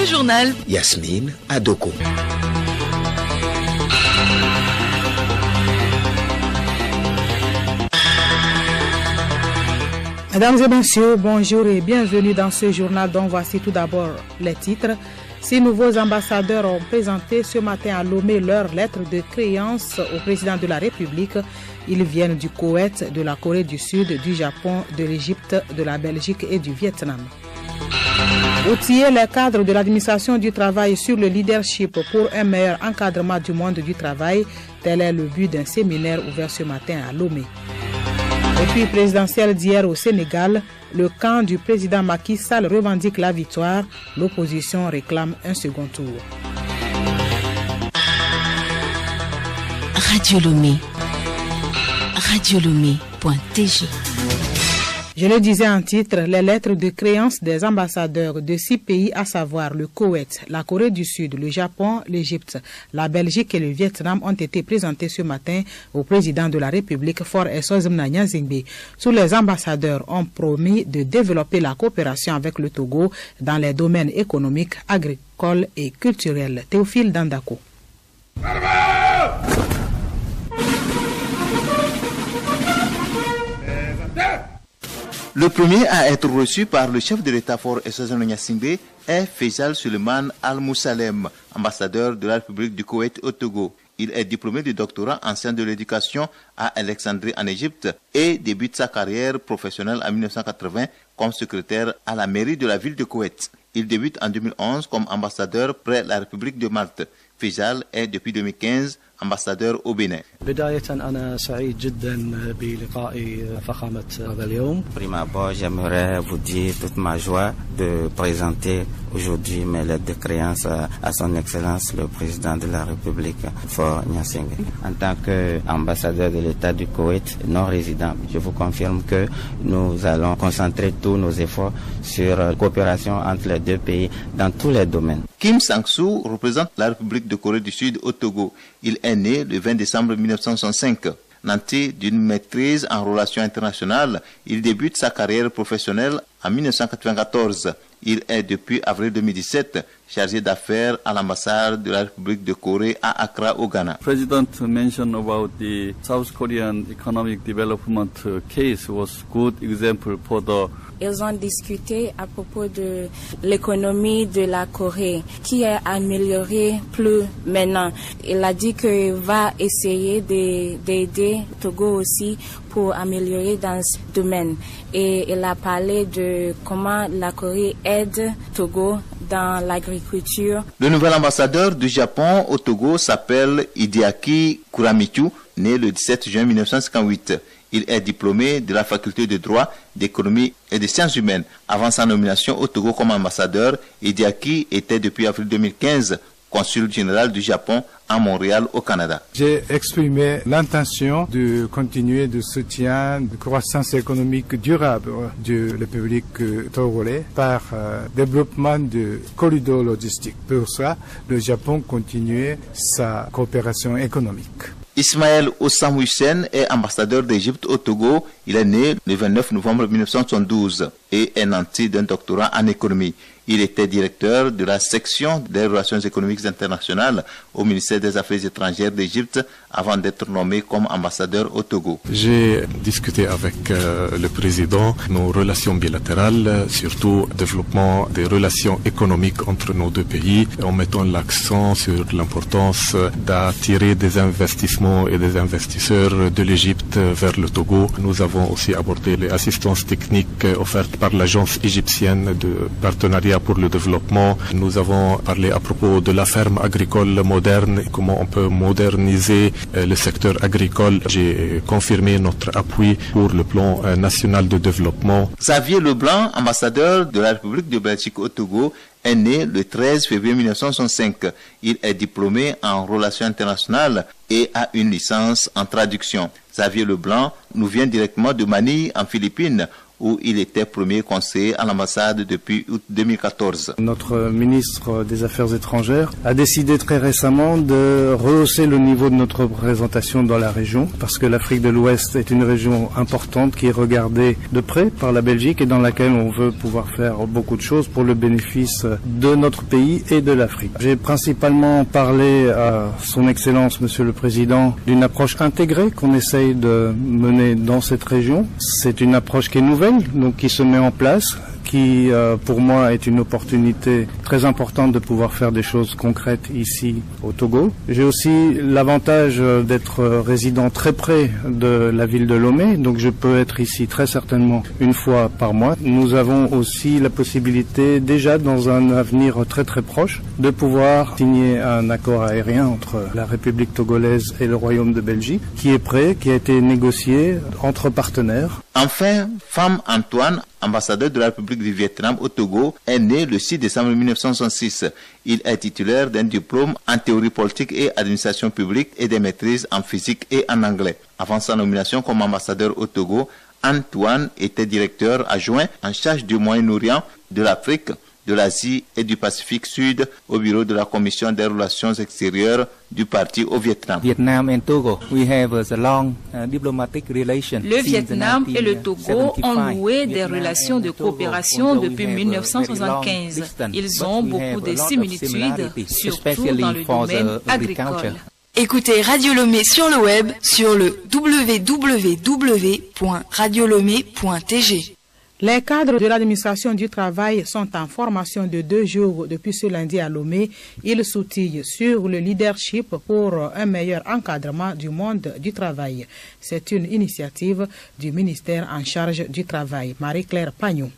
Le journal Yasmine Adoko. Mesdames et messieurs, bonjour et bienvenue dans ce journal dont voici tout d'abord les titres. 6 nouveaux ambassadeurs ont présenté ce matin à Lomé leur lettre de créance au président de la République. Ils viennent du Koweït, de la Corée du Sud, du Japon, de l'Égypte, de la Belgique et du Vietnam. Outiller les cadres de l'administration du travail sur le leadership pour un meilleur encadrement du monde du travail, tel est le but d'un séminaire ouvert ce matin à Lomé. Et puis présidentielle d'hier au Sénégal, le camp du président Macky Sall revendique la victoire, l'opposition réclame un second tour. Radio Lomé. radiolomé.tg. Je le disais en titre, les lettres de créance des ambassadeurs de 6 pays, à savoir le Koweït, la Corée du Sud, le Japon, l'Égypte, la Belgique et le Vietnam, ont été présentées ce matin au président de la République, Faure Essozimna Gnassingbé. Tous les ambassadeurs ont promis de développer la coopération avec le Togo dans les domaines économiques, agricoles et culturels. Théophile Dandako. Le premier à être reçu par le chef de l'État Faure Essozimna Gnassingbé est Faisal Suleiman Al-Moussalem, ambassadeur de la République du Koweït au Togo. Il est diplômé de doctorat en sciences de l'éducation à Alexandrie en Égypte et débute sa carrière professionnelle en 1980 comme secrétaire à la mairie de la ville de Koweït. Il débute en 2011 comme ambassadeur près la République de Malte. Faisal est depuis 2015 ambassadeur au Bénin. Prima abord, j'aimerais vous dire toute ma joie de présenter aujourd'hui mes lettres de créance à son Excellence le Président de la République, Faure Gnassingbé. En tant qu'ambassadeur de l'État du Koweït non résident, je vous confirme que nous allons concentrer tous nos efforts sur la coopération entre les deux pays dans tous les domaines. Kim Sang-soo représente la République de Corée du Sud au Togo. Il est né le 20 décembre 1965. Nanti d'une maîtrise en relations internationales, il débute sa carrière professionnelle en 1994. Il est depuis avril 2017 chargé d'affaires à l'ambassade de la République de Corée à Accra au Ghana. President mentioned about the South Korean economic development case was good example for the. Ils ont discuté à propos de l'économie de la Corée qui est améliorée plus maintenant. Il a dit qu'il va essayer d'aider Togo aussi pour améliorer dans ce domaine. Et il a parlé de comment la Corée aide Togo dans l'agriculture. Le nouvel ambassadeur du Japon au Togo s'appelle Hideaki Kuramichu, né le 17 juin 1958. Il est diplômé de la faculté de droit, d'économie et de sciences humaines. Avant sa nomination au Togo comme ambassadeur, Hideaki était depuis avril 2015 consul général du Japon à Montréal au Canada. J'ai exprimé l'intention de continuer de soutien de croissance économique durable de la République togolaise par développement de corridors logistiques. Pour ça, le Japon continue sa coopération économique. Ismaël Ossam Hussein est ambassadeur d'Égypte au Togo. Il est né le 29 novembre 1972 et est nanti d'un doctorat en économie. Il était directeur de la section des relations économiques internationales au ministère des Affaires étrangères d'Égypte avant d'être nommé comme ambassadeur au Togo. J'ai discuté avec le président nos relations bilatérales, surtout le développement des relations économiques entre nos deux pays, en mettant l'accent sur l'importance d'attirer des investissements et des investisseurs de l'Égypte vers le Togo. Nous avons aussi abordé les assistances techniques offertes par l'agence égyptienne de partenariat pour le développement. Nous avons parlé à propos de la ferme agricole moderne, comment on peut moderniser le secteur agricole. J'ai confirmé notre appui pour le plan national de développement. Xavier Leblanc, ambassadeur de la République de Belgique au Togo, est né le 13 février 1965. Il est diplômé en relations internationales et a une licence en traduction. Xavier Leblanc nous vient directement de Manille, en Philippines, où il était premier conseiller à l'ambassade depuis août 2014. Notre ministre des Affaires étrangères a décidé très récemment de rehausser le niveau de notre représentation dans la région, parce que l'Afrique de l'Ouest est une région importante qui est regardée de près par la Belgique et dans laquelle on veut pouvoir faire beaucoup de choses pour le bénéfice de notre pays et de l'Afrique. J'ai principalement parlé à son Excellence, Monsieur le Président, d'une approche intégrée qu'on essaye de mener dans cette région. C'est une approche qui est nouvelle, donc qui se met en place, qui pour moi est une opportunité très importante de pouvoir faire des choses concrètes ici au Togo. J'ai aussi l'avantage d'être résident très près de la ville de Lomé, donc je peux être ici très certainement une fois par mois. Nous avons aussi la possibilité déjà dans un avenir très très proche de pouvoir signer un accord aérien entre la République togolaise et le Royaume de Belgique qui est prêt, qui a été négocié entre partenaires. Enfin, Pham Antoine, ambassadeur de la République du Vietnam au Togo, est né le 6 décembre 1966. Il est titulaire d'un diplôme en théorie politique et administration publique et des maîtrises en physique et en anglais. Avant sa nomination comme ambassadeur au Togo, Antoine était directeur adjoint en charge du Moyen-Orient, de l'Afrique, de l'Asie et du Pacifique Sud au bureau de la Commission des relations extérieures du parti au Vietnam. Le Vietnam et le Togo ont noué des relations de coopération depuis 1975. Ils ont beaucoup de similitudes, surtout dans le domaine agricole. Écoutez Radio Lomé sur le web sur le www.radiolomé.tg. Les cadres de l'administration du travail sont en formation de 2 jours depuis ce lundi à Lomé. Ils s'outillent sur le leadership pour un meilleur encadrement du monde du travail. C'est une initiative du ministère en charge du travail. Marie-Claire Pagnon.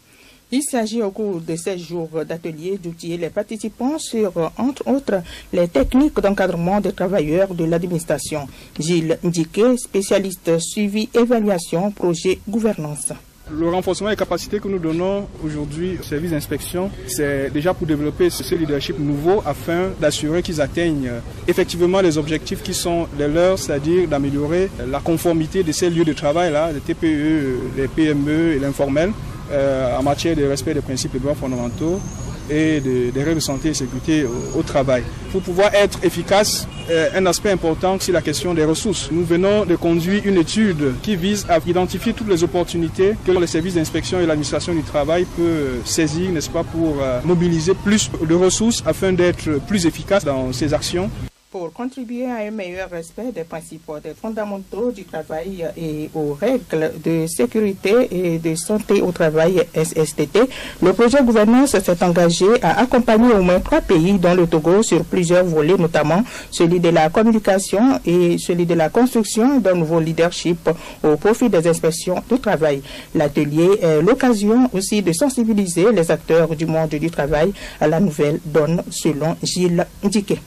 Il s'agit au cours de ces jours d'ateliers d'outiller les participants sur, entre autres, les techniques d'encadrement des travailleurs de l'administration. Gilles Ndiké, spécialiste suivi, évaluation, projet, gouvernance. Le renforcement des capacités que nous donnons aujourd'hui au service d'inspection, c'est déjà pour développer ce leadership nouveau afin d'assurer qu'ils atteignent effectivement les objectifs qui sont les leurs, c'est-à-dire d'améliorer la conformité de ces lieux de travail, là, les TPE, les PME et l'informel, en matière de respect des principes et droits fondamentaux et des règles de santé et sécurité au travail. Pour pouvoir être efficace, un aspect important, c'est la question des ressources. Nous venons de conduire une étude qui vise à identifier toutes les opportunités que les services d'inspection et l'administration du travail peuvent saisir, n'est-ce pas, pour mobiliser plus de ressources afin d'être plus efficace dans ces actions. Pour contribuer à un meilleur respect des principes fondamentaux du travail et aux règles de sécurité et de santé au travail SSTT, le projet gouvernance s'est engagé à accompagner au moins 3 pays dont le Togo sur plusieurs volets, notamment celui de la communication et celui de la construction d'un nouveau leadership au profit des inspections du travail. L'atelier est l'occasion aussi de sensibiliser les acteurs du monde du travail à la nouvelle donne, selon Gilles Ndiké.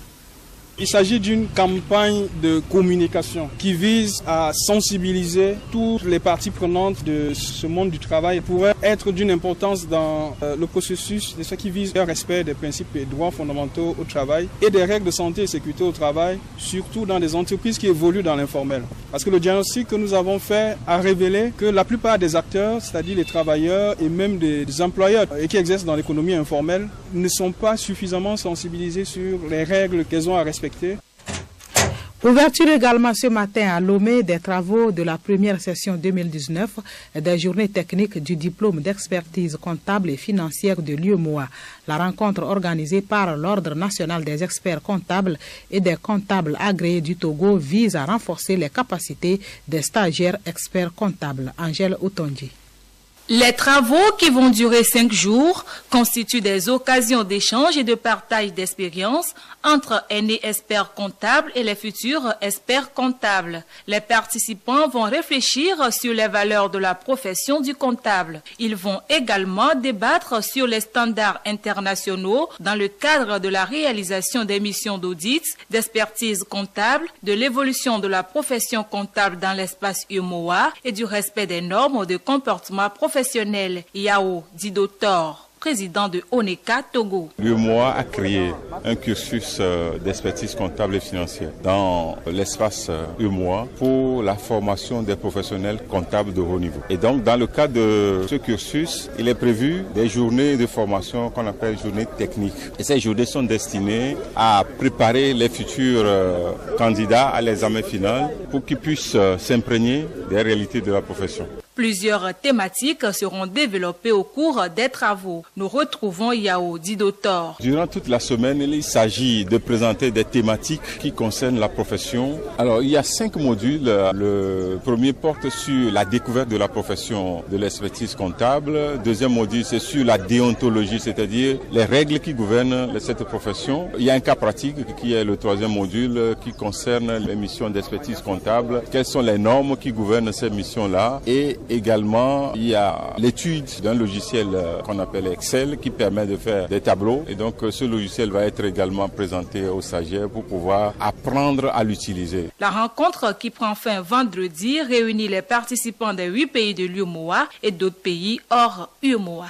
Il s'agit d'une campagne de communication qui vise à sensibiliser toutes les parties prenantes de ce monde du travail pour être d'une importance dans le processus de ce qui vise le respect des principes et droits fondamentaux au travail et des règles de santé et sécurité au travail, surtout dans des entreprises qui évoluent dans l'informel. Parce que le diagnostic que nous avons fait a révélé que la plupart des acteurs, c'est-à-dire les travailleurs et même des employeurs qui exercent dans l'économie informelle, ne sont pas suffisamment sensibilisés sur les règles qu'elles ont à respecter. Ouverture également ce matin à Lomé des travaux de la première session 2019 des journées techniques du diplôme d'expertise comptable et financière de l'UEMOA. La rencontre organisée par l'Ordre national des experts comptables et des comptables agréés du Togo vise à renforcer les capacités des stagiaires experts comptables. Angèle Otonji. Les travaux qui vont durer 5 jours constituent des occasions d'échange et de partage d'expériences entre aînés experts comptables et les futurs experts comptables. Les participants vont réfléchir sur les valeurs de la profession du comptable. Ils vont également débattre sur les standards internationaux dans le cadre de la réalisation des missions d'audit, d'expertise comptable, de l'évolution de la profession comptable dans l'espace UEMOA et du respect des normes de comportement professionnel. Yao Didotor, président de Oneka Togo. L'UEMOA a créé un cursus d'expertise comptable et financière dans l'espace UEMOA pour la formation des professionnels comptables de haut niveau. Et donc, dans le cadre de ce cursus, il est prévu des journées de formation qu'on appelle journées techniques. Et ces journées sont destinées à préparer les futurs candidats à l'examen final pour qu'ils puissent s'imprégner des réalités de la profession. Plusieurs thématiques seront développées au cours des travaux. Nous retrouvons Yao Didotor. Durant toute la semaine, il s'agit de présenter des thématiques qui concernent la profession. Alors, il y a 5 modules. Le premier porte sur la découverte de la profession de l'expertise comptable. Le deuxième module, c'est sur la déontologie, c'est-à-dire les règles qui gouvernent cette profession. Il y a un cas pratique qui est le troisième module qui concerne les missions d'expertise comptable. Quelles sont les normes qui gouvernent ces missions-là? Et également, il y a l'étude d'un logiciel qu'on appelle Excel qui permet de faire des tableaux. Et donc, ce logiciel va être également présenté aux stagiaires pour pouvoir apprendre à l'utiliser. La rencontre qui prend fin vendredi réunit les participants des 8 pays de l'UEMOA et d'autres pays hors UEMOA.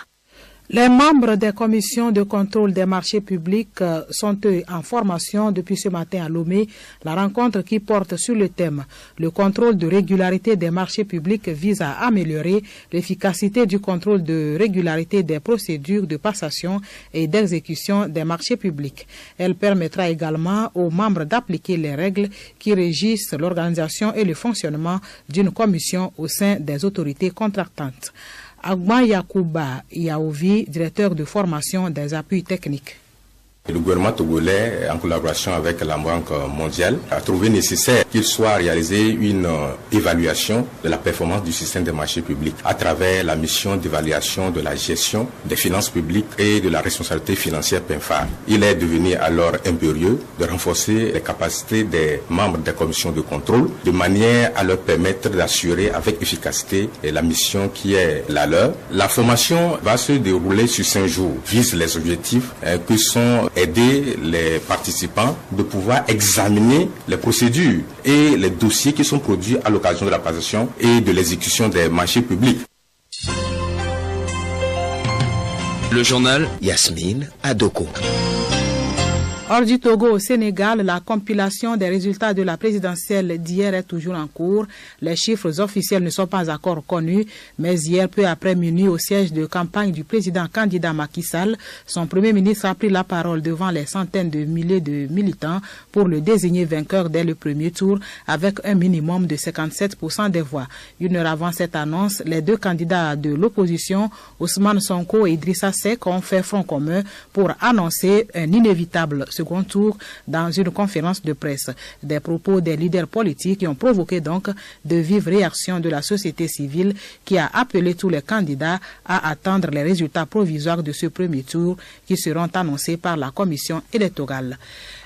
Les membres des commissions de contrôle des marchés publics sont eux en formation depuis ce matin à Lomé. La rencontre qui porte sur le thème « Le contrôle de régularité des marchés publics vise à améliorer l'efficacité du contrôle de régularité des procédures de passation et d'exécution des marchés publics ». Elle permettra également aux membres d'appliquer les règles qui régissent l'organisation et le fonctionnement d'une commission au sein des autorités contractantes. Agba Yakuba Yaouvi, directeur de formation des appuis techniques. Le gouvernement togolais, en collaboration avec la Banque mondiale, a trouvé nécessaire qu'il soit réalisé une évaluation de la performance du système des marchés publics à travers la mission d'évaluation de la gestion des finances publiques et de la responsabilité financière PENFAR. Il est devenu alors impérieux de renforcer les capacités des membres des commissions de contrôle de manière à leur permettre d'assurer avec efficacité la mission qui est la leur. La formation va se dérouler sur 5 jours, vise les objectifs que sont aider les participants de pouvoir examiner les procédures et les dossiers qui sont produits à l'occasion de la passation et de l'exécution des marchés publics. Le journal Yasmine Adoko. Hors du Togo, au Sénégal, la compilation des résultats de la présidentielle d'hier est toujours en cours. Les chiffres officiels ne sont pas encore connus, mais hier, peu après minuit, au siège de campagne du président candidat Macky Sall, son premier ministre a pris la parole devant les centaines de milliers de militants pour le désigner vainqueur dès le premier tour avec un minimum de 57% des voix. Une heure avant cette annonce, les 2 candidats de l'opposition, Ousmane Sonko et Idrissa Seck, ont fait front commun pour annoncer un inévitable second tour dans une conférence de presse. Des propos des leaders politiques qui ont provoqué donc de vives réactions de la société civile qui a appelé tous les candidats à attendre les résultats provisoires de ce premier tour qui seront annoncés par la commission électorale.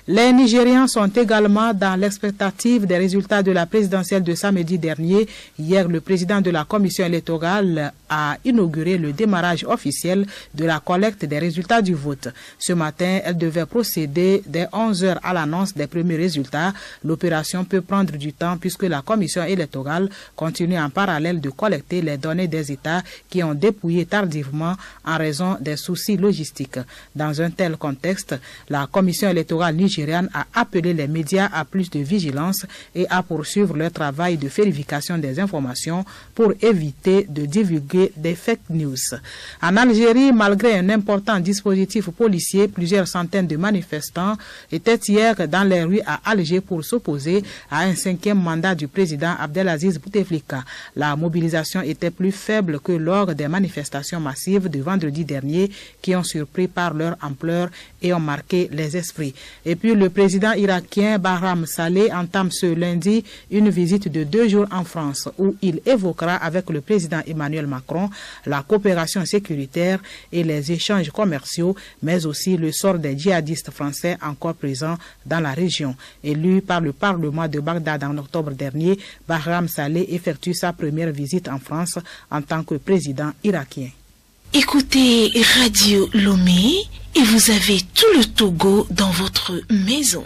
Les Nigérians sont également dans l'expectative des résultats de la présidentielle de samedi dernier. Hier, le président de la commission électorale a inauguré le démarrage officiel de la collecte des résultats du vote. Ce matin, elle devait procéder dès 11 h à l'annonce des premiers résultats. L'opération peut prendre du temps puisque la commission électorale continue en parallèle de collecter les données des États qui ont dépouillé tardivement en raison des soucis logistiques. Dans un tel contexte, la commission électorale nigériane a appelé les médias à plus de vigilance et à poursuivre leur travail de vérification des informations pour éviter de divulguer des fake news. En Algérie, malgré un important dispositif policier, plusieurs centaines de manifestants étaient hier dans les rues à Alger pour s'opposer à un 5e mandat du président Abdelaziz Bouteflika. La mobilisation était plus faible que lors des manifestations massives de vendredi dernier qui ont surpris par leur ampleur et ont marqué les esprits. Et puis le président irakien Bahram Saleh entame ce lundi une visite de 2 jours en France où il évoquera avec le président Emmanuel Macron la coopération sécuritaire et les échanges commerciaux, mais aussi le sort des djihadistes français encore présents dans la région. Élu par le Parlement de Bagdad en octobre dernier, Bahram Saleh effectue sa première visite en France en tant que président irakien. Écoutez Radio Lomé et vous avez tout le Togo dans votre maison.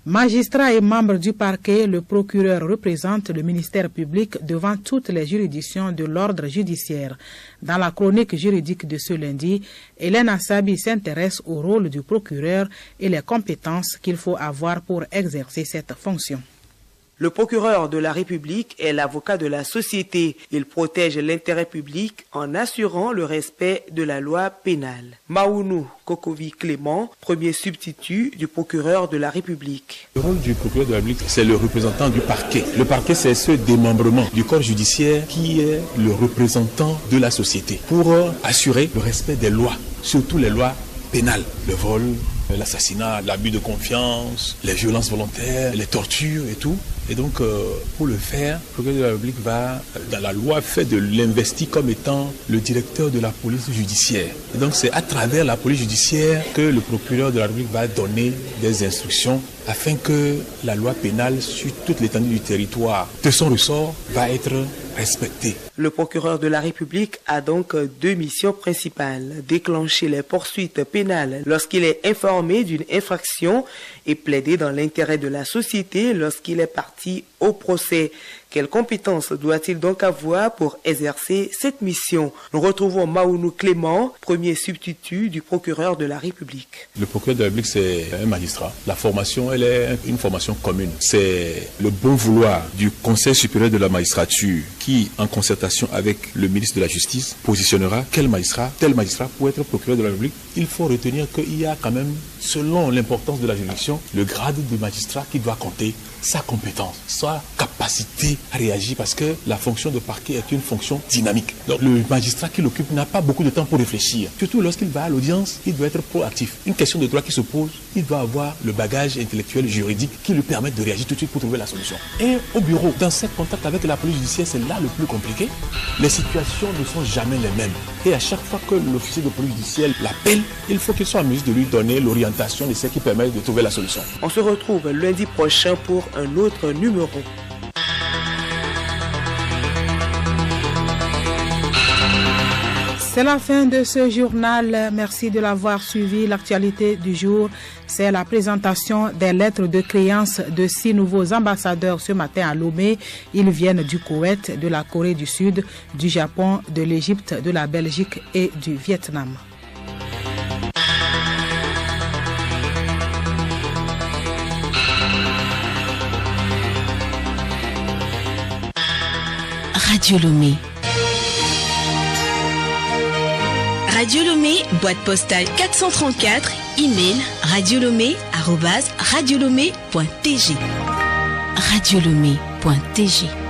Magistrat et membre du parquet, le procureur représente le ministère public devant toutes les juridictions de l'ordre judiciaire. Dans la chronique juridique de ce lundi, Hélène Assabi s'intéresse au rôle du procureur et les compétences qu'il faut avoir pour exercer cette fonction. Le procureur de la République est l'avocat de la société. Il protège l'intérêt public en assurant le respect de la loi pénale. Maounou Kokovi Clément, premier substitut du procureur de la République. Le rôle du procureur de la République, c'est le représentant du parquet. Le parquet, c'est ce démembrement du corps judiciaire qui est le représentant de la société pour assurer le respect des lois, surtout les lois pénales, le vol, l'assassinat, l'abus de confiance, les violences volontaires, les tortures et tout. Et donc, pour le faire, le procureur de la République va, dans la loi, fait de l'investi comme étant le directeur de la police judiciaire. Et donc, c'est à travers la police judiciaire que le procureur de la République va donner des instructions afin que la loi pénale sur toute l'étendue du territoire de son ressort va être respectée. Le procureur de la République a donc deux missions principales. Déclencher les poursuites pénales lorsqu'il est informé d'une infraction et plaider dans l'intérêt de la société lorsqu'il est parti au procès. Quelles compétences doit-il donc avoir pour exercer cette mission? Nous retrouvons Maounou Clément, premier substitut du procureur de la République. Le procureur de la République, c'est un magistrat. La formation, elle est une formation commune. C'est le bon vouloir du Conseil supérieur de la magistrature qui, en concertation avec le ministre de la Justice, positionnera tel magistrat pour être procureur de la République. Il faut retenir qu'il y a quand même, selon l'importance de la juridiction, le grade de magistrat qui doit compter, sa compétence, sa capacité à réagir, parce que la fonction de parquet est une fonction dynamique. Donc le magistrat qui l'occupe n'a pas beaucoup de temps pour réfléchir. Surtout lorsqu'il va à l'audience, il doit être proactif. Une question de droit qui se pose, il doit avoir le bagage intellectuel juridique qui lui permet de réagir tout de suite pour trouver la solution. Et au bureau, dans ce contact avec la police judiciaire, c'est là le plus compliqué. Les situations ne sont jamais les mêmes. Et à chaque fois que l'officier de police judiciaire l'appelle, il faut qu'il soit en mesure de lui donner l'orientation de ce qui permet de trouver la solution. On se retrouve lundi prochain pour un autre numéro. C'est la fin de ce journal. Merci de l'avoir suivi. L'actualité du jour, c'est la présentation des lettres de créance de 6 nouveaux ambassadeurs ce matin à Lomé. Ils viennent du Koweït, de la Corée du Sud, du Japon, de l'Égypte, de la Belgique et du Vietnam. Radio Lomé. Radio Lomé, boîte postale 434, email radiolomé@radiolomé.tg. radiolomé.tg